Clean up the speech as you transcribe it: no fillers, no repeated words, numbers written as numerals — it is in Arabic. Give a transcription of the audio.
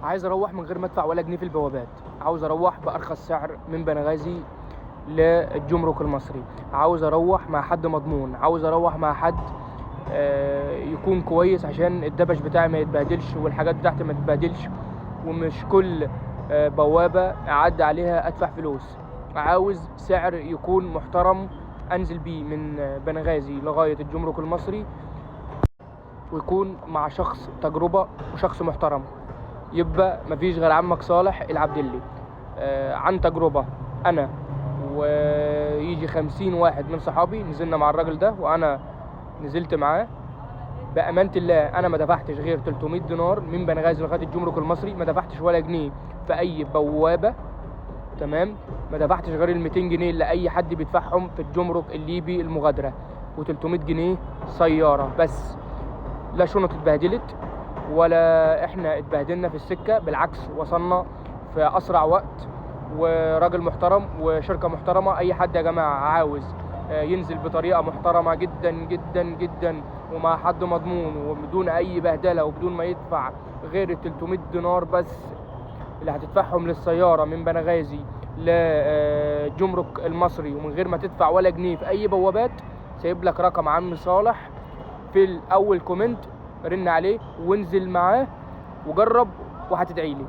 عايز اروح من غير ما ادفع ولا جنيه في البوابات، عاوز اروح بارخص سعر من بنغازي للجمرك المصري، عاوز اروح مع حد مضمون، عاوز اروح مع حد يكون كويس عشان الدبش بتاعي ما يتبهدلش والحاجات بتاعتي ما تتبهدلش، ومش كل بوابة اعدي عليها ادفع فلوس. عاوز سعر يكون محترم انزل بيه من بنغازي لغاية الجمرك المصري، ويكون مع شخص تجربة وشخص محترم. يبقى مفيش غير عمك صالح العبدلي عن تجربة. انا ويجي 50 واحد من صحابي نزلنا مع الراجل ده، وانا نزلت معاه بأمانة الله. انا ما دفعتش غير 300 دينار من بنغازي لغاية الجمرك المصري، ما دفعتش ولا جنيه في اي بوابة، تمام؟ ما دفعتش غير ال 200 جنيه اللي اي حد بيدفعهم في الجمرك الليبي المغادرة، و300 جنيه سيارة بس. لا شنط اتبهدلت ولا احنا اتبهدلنا في السكة، بالعكس وصلنا في اسرع وقت، وراجل محترم وشركة محترمة. اي حد يا جماعة عاوز ينزل بطريقة محترمة جدا جدا جدا ومع حد مضمون وبدون اي بهدلة وبدون ما يدفع غير ال 300 دينار بس اللي هتدفعهم للسيارة من بنغازي للجمرك المصري، ومن غير ما تدفع ولا جنيه في اي بوابات، سايب لك رقم عم صالح في الاول كومنت، رن عليه وانزل معاه وجرب وهتدعي لي.